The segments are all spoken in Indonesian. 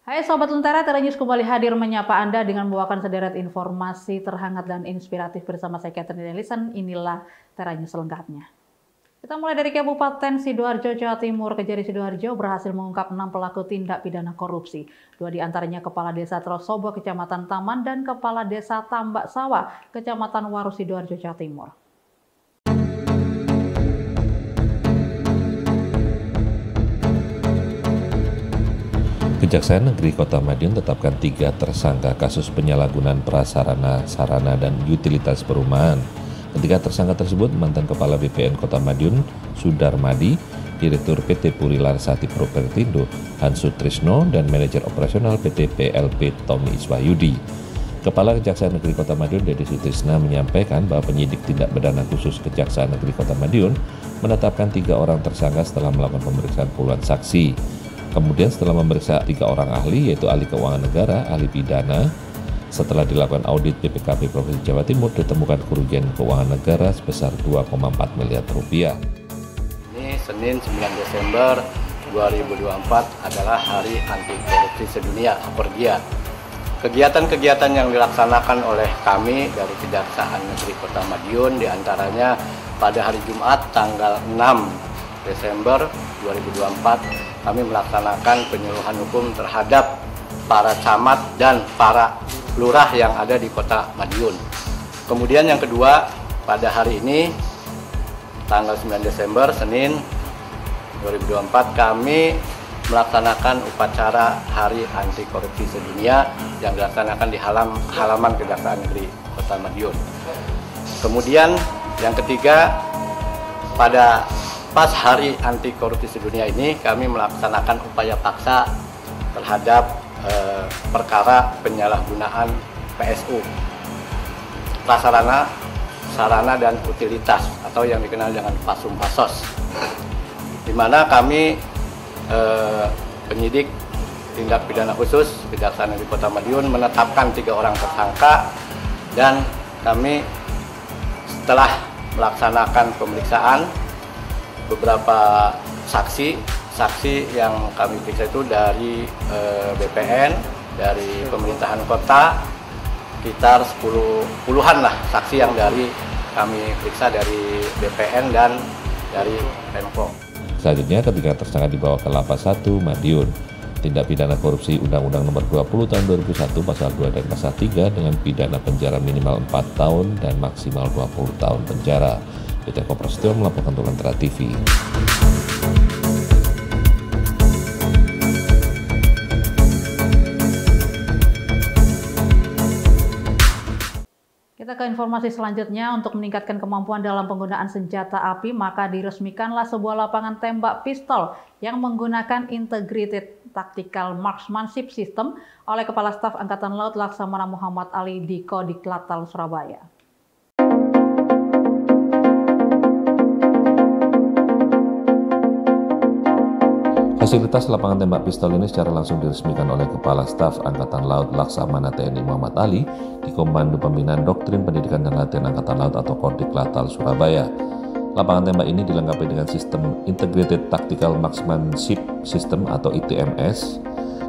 Hai Sobat Lentera, Tera News kembali hadir menyapa Anda dengan membawakan sederet informasi terhangat dan inspiratif bersama saya Catherine Nelison. Inilah Tera News selengkapnya. Kita mulai dari Kabupaten Sidoarjo, Jawa Timur. Kejari Sidoarjo berhasil mengungkap 6 pelaku tindak pidana korupsi. 2 diantaranya Kepala Desa Trosobo, Kecamatan Taman, dan Kepala Desa Tambak Sawah, Kecamatan Waru, Sidoarjo, Jawa Timur. Kejaksaan Negeri Kota Madiun tetapkan 3 tersangka kasus penyalahgunaan prasarana, sarana, dan utilitas perumahan. Ketiga tersangka tersebut mantan Kepala BPN Kota Madiun, Sudarmadi, Direktur PT Puri Larsati Propertindo, Hans Sutrisno, dan Manajer Operasional PT PLP Tommy Iswahyudi. Kepala Kejaksaan Negeri Kota Madiun, Dedi Sutrisna, menyampaikan bahwa penyidik tindak pidana khusus Kejaksaan Negeri Kota Madiun menetapkan 3 orang tersangka setelah melakukan pemeriksaan puluhan saksi. Kemudian setelah memeriksa 3 orang ahli, yaitu ahli keuangan negara, ahli pidana, setelah dilakukan audit BPKP Provinsi Jawa Timur, ditemukan kerugian keuangan negara sebesar 2,4 miliar rupiah. Ini Senin 9 Desember 2024 adalah Hari Anti Korupsi Sedunia, Apergia. Kegiatan-kegiatan yang dilaksanakan oleh kami dari Kejaksaan Negeri Kota Madiun diantaranya pada hari Jumat tanggal 6 Desember 2024 kami melaksanakan penyuluhan hukum terhadap para camat dan para lurah yang ada di Kota Madiun. Kemudian yang kedua, pada hari ini tanggal 9 Desember Senin 2024 kami melaksanakan upacara Hari Anti Korupsi Sedunia yang dilaksanakan di halaman Kejaksaan Negeri Kota Madiun. Kemudian yang ketiga, pada pas Hari Anti Korupsi Sedunia ini kami melaksanakan upaya paksa terhadap perkara penyalahgunaan PSU, prasarana, sarana, dan utilitas atau yang dikenal dengan PASUM-PASOS, di mana kami penyidik tindak pidana khusus Kejaksaan Negeri Kota Madiun menetapkan 3 orang tersangka, dan kami setelah melaksanakan pemeriksaan beberapa saksi yang kami periksa itu dari BPN, dari pemerintahan kota, sekitar puluhan lah saksi yang dari kami periksa dari BPN dan dari Pemprov. Selanjutnya, ketiga tersangka dibawa ke Lapas 1 Madiun. Tindak pidana korupsi Undang-Undang Nomor 20 Tahun 2001 Pasal 2 dan Pasal 3 dengan pidana penjara minimal 4 tahun dan maksimal 20 tahun penjara. PT Koprastio melaporkan untuk Lentera TV. Kita ke informasi selanjutnya. Untuk meningkatkan kemampuan dalam penggunaan senjata api, maka diresmikanlah sebuah lapangan tembak pistol yang menggunakan Integrated Tactical Marksmanship System oleh Kepala Staf Angkatan Laut Laksamana Muhammad Ali di Kodiklatal, Surabaya. Fasilitas lapangan tembak pistol ini secara langsung diresmikan oleh Kepala Staf Angkatan Laut Laksamana TNI Muhammad Ali di Komando Pembinaan Doktrin Pendidikan dan Latihan Angkatan Laut atau Kodiklatal, Surabaya. Lapangan tembak ini dilengkapi dengan sistem Integrated Tactical Marksmanship System atau ITMS.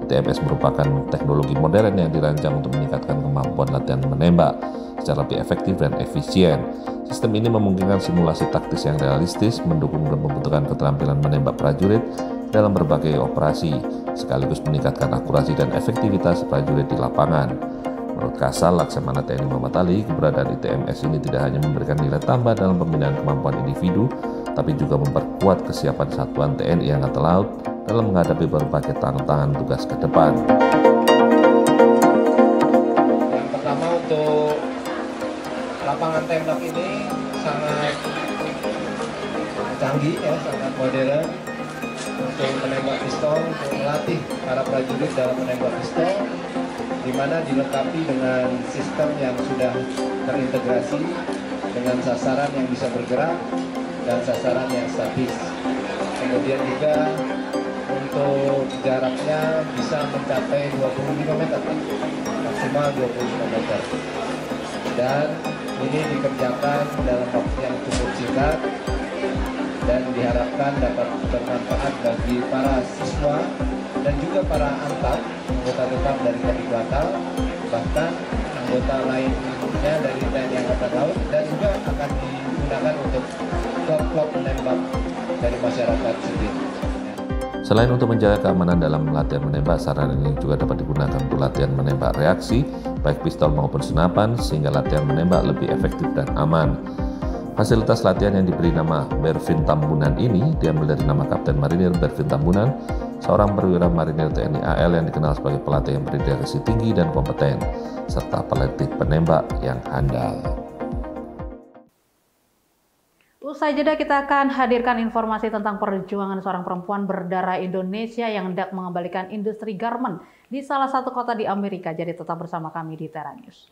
ITMS merupakan teknologi modern yang dirancang untuk meningkatkan kemampuan latihan menembak secara lebih efektif dan efisien. Sistem ini memungkinkan simulasi taktis yang realistis, mendukung dan membutuhkan keterampilan menembak prajurit dalam berbagai operasi, sekaligus meningkatkan akurasi dan efektivitas prajurit di lapangan. Menurut Kasal Laksamana TNI Muhammad Ali, keberadaan ITMS ini tidak hanya memberikan nilai tambah dalam pembinaan kemampuan individu, tapi juga memperkuat kesiapan satuan TNI Angkatan Laut dalam menghadapi berbagai tantangan tugas ke depan. Yang pertama, untuk lapangan tembak ini sangat canggih ya, sangat modern. Untuk menembak pistol, untuk melatih para prajurit dalam menembak pistol, di mana dilengkapi dengan sistem yang sudah terintegrasi dengan sasaran yang bisa bergerak dan sasaran yang statis. Kemudian juga untuk jaraknya bisa mencapai 25 meter, maksimal 25 meter. Dan ini dikerjakan dalam waktu yang cukup singkat dan diharapkan dapat bermanfaat bagi para siswa dan juga para anggota tetap dari Kodik Latal, bahkan anggota lainnya dari TNI Angkatan Laut, dan juga akan digunakan untuk klub-klub menembak dari masyarakat sendiri. Selain untuk menjaga keamanan dalam latihan menembak, sarana ini juga dapat digunakan untuk latihan menembak reaksi, baik pistol maupun senapan, sehingga latihan menembak lebih efektif dan aman. Fasilitas latihan yang diberi nama Bervin Tambunan ini diambil dari nama Kapten Marinir Bervin Tambunan, seorang perwira marinir TNI AL yang dikenal sebagai pelatih yang berdedikasi tinggi dan kompeten, serta pelatih penembak yang handal. Usai jeda kita akan hadirkan informasi tentang perjuangan seorang perempuan berdarah Indonesia yang hendak mengembalikan industri garment di salah satu kota di Amerika. Jadi tetap bersama kami di Tera News.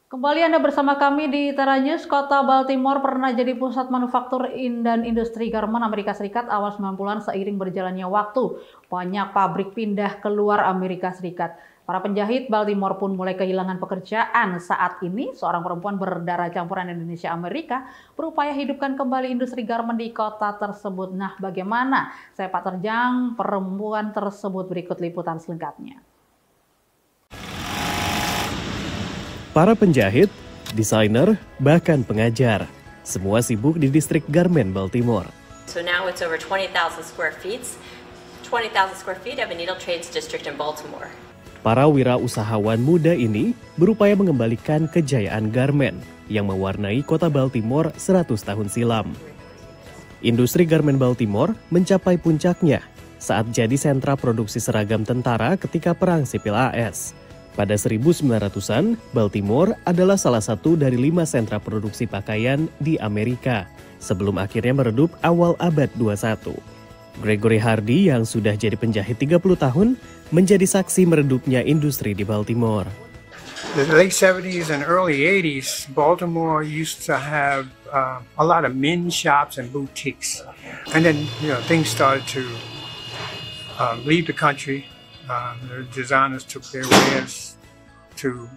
Kembali Anda bersama kami di Tera News. Kota Baltimore pernah jadi pusat manufaktur dan industri garment Amerika Serikat awal 90-an. Seiring berjalannya waktu, banyak pabrik pindah keluar Amerika Serikat. Para penjahit Baltimore pun mulai kehilangan pekerjaan. Saat ini, seorang perempuan berdarah campuran Indonesia-Amerika berupaya hidupkan kembali industri garment di kota tersebut. Nah, bagaimana sepak terjang perempuan tersebut? Berikut liputan selengkapnya. Para penjahit, desainer, bahkan pengajar, semua sibuk di distrik garment Baltimore. So now it's over 20,000 square feet. 20,000 square feet of a needle trades district in Baltimore. Para wirausahawan muda ini berupaya mengembalikan kejayaan garment yang mewarnai kota Baltimore 100 tahun silam. Industri garment Baltimore mencapai puncaknya saat jadi sentra produksi seragam tentara ketika Perang Sipil AS. Pada 1900-an, Baltimore adalah salah satu dari 5 sentra produksi pakaian di Amerika, sebelum akhirnya meredup awal abad 21. Gregory Hardy yang sudah jadi penjahit 30 tahun, menjadi saksi meredupnya industri di Baltimore. The late 70s and early 80s, Baltimore used to have a lot of men's shops and boutiques. And then, things started to leave the country. The designers took their wares to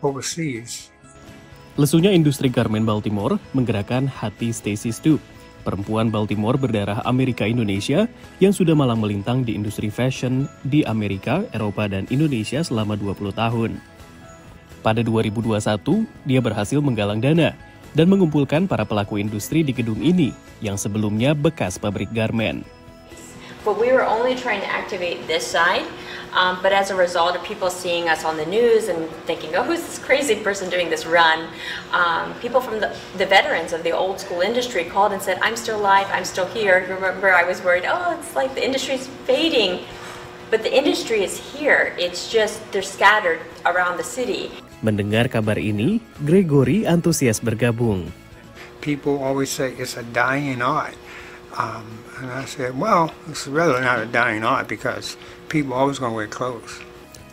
overseas. Lesunya industri garmen Baltimore menggerakkan hati Stacy Stoop, perempuan Baltimore berdarah Amerika Indonesia yang sudah malang melintang di industri fashion di Amerika, Eropa, dan Indonesia selama 20 tahun. Pada 2021, dia berhasil menggalang dana dan mengumpulkan para pelaku industri di gedung ini yang sebelumnya bekas pabrik garmen. But we were only trying to activate this side, but as a result of people seeing us on the news and thinking, oh, who's this crazy person doing this run? People from the veterans of the old school industry called and said, I'm still alive, I'm still here. Remember, I was worried, oh, it's like the industry's fading. But the industry is here, it's just they're scattered around the city. Mendengar kabar ini, Gregory antusias bergabung. People always say it's a dying art. And I said, well, it's really not a dying art because people always gonna wear clothes.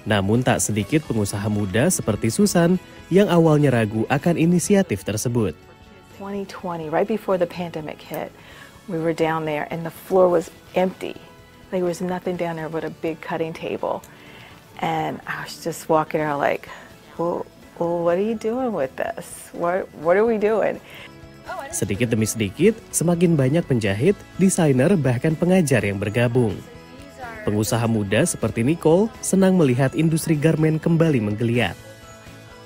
Namun tak sedikit pengusaha muda seperti Susan yang awalnya ragu akan inisiatif tersebut. 2020, right before the pandemic hit, we were down there and the floor was empty. There was nothing down there but a big cutting table. And I was just walking around like, well, what are you doing with this? What are we doing? Sedikit demi sedikit, semakin banyak penjahit, desainer, bahkan pengajar yang bergabung. Pengusaha muda seperti Nicole senang melihat industri garmen kembali menggeliat.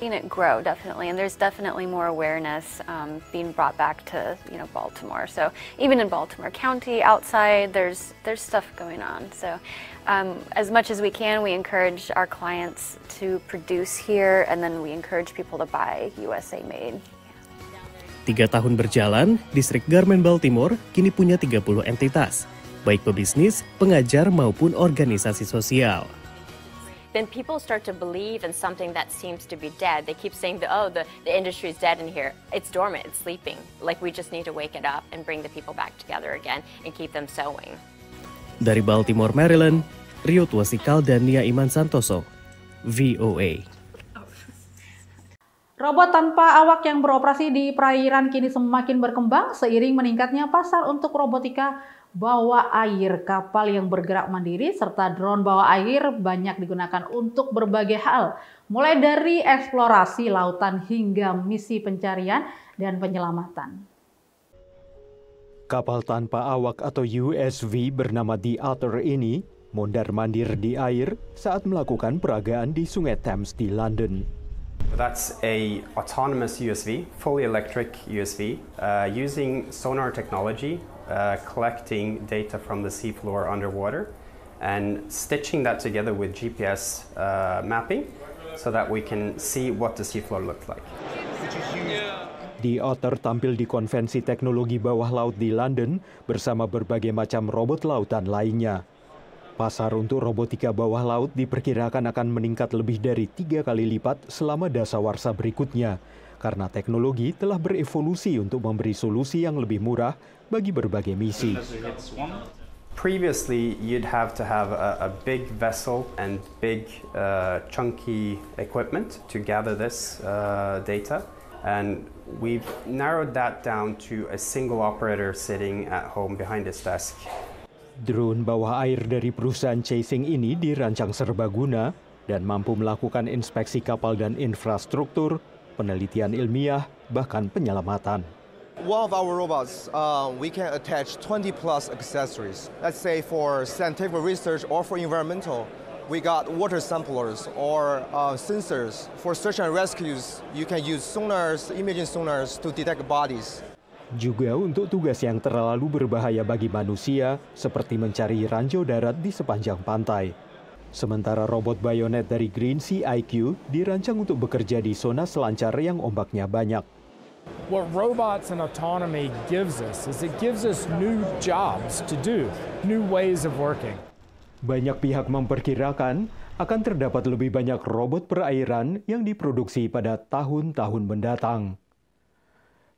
Seen it grow definitely, and there's definitely more awareness being brought back to Baltimore. So even in Baltimore County, outside, there's stuff going on. So as much as we can, we encourage our clients to produce here, and then we encourage people to buy USA made. 3 tahun berjalan, distrik garmen Baltimore kini punya 30 entitas, baik pebisnis, pengajar maupun organisasi sosial. Then people start to believe in something that seems to be dead. They keep saying, the industry is dead in here. It's dormant, it's sleeping. Like we just need to wake it up and bring the people back together again and keep them sewing. Dari Baltimore, Maryland, Rio Tuasikal dan Nia Iman Santoso, VOA. Robot tanpa awak yang beroperasi di perairan kini semakin berkembang seiring meningkatnya pasar untuk robotika bawah air. Kapal yang bergerak mandiri serta drone bawah air banyak digunakan untuk berbagai hal, mulai dari eksplorasi lautan hingga misi pencarian dan penyelamatan. Kapal tanpa awak atau USV bernama The Otter ini mondar-mandir di air saat melakukan peragaan di Sungai Thames di London. That's a autonomous USV, fully electric USV, using sonar technology, collecting data from the seafloor underwater, and stitching that together with GPS mapping, so that we can see what the seafloor looks like. The Otter tampil di konvensi teknologi bawah laut di London bersama berbagai macam robot lautan lainnya. Pasar untuk robotika bawah laut diperkirakan akan meningkat lebih dari 3 kali lipat selama dasawarsa berikutnya, karena teknologi telah berevolusi untuk memberi solusi yang lebih murah bagi berbagai misi. Previously, you'd have to have a big vessel and big chunky equipment to gather this data, and we've narrowed that down to a single operator sitting at home behind his desk. Drone bawah air dari perusahaan Chasing ini dirancang serbaguna dan mampu melakukan inspeksi kapal dan infrastruktur, penelitian ilmiah, bahkan penyelamatan. One of our robots, we can attach 20 plus accessories. Let's say for scientific research or for environmental, we got water samplers or sensors. For search and rescues, you can use sonars, imaging sonars to detect bodies. Juga untuk tugas yang terlalu berbahaya bagi manusia, seperti mencari ranjau darat di sepanjang pantai. Sementara robot bayonet dari Green Sea IQ dirancang untuk bekerja di zona selancar yang ombaknya banyak. What robots and autonomy gives us is it gives us new jobs to do, new ways of working. Banyak pihak memperkirakan akan terdapat lebih banyak robot perairan yang diproduksi pada tahun-tahun mendatang.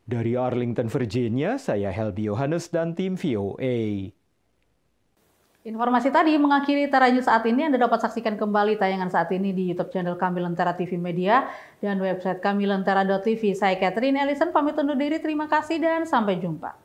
Dari Arlington, Virginia, saya Helby Yohanes dan tim VOA. Informasi tadi mengakhiri Tera News saat ini. Anda dapat saksikan kembali tayangan saat ini di YouTube channel kami Lentera TV Media dan website kami lentera.tv. Saya Catherine Ellison pamit undur diri. Terima kasih dan sampai jumpa.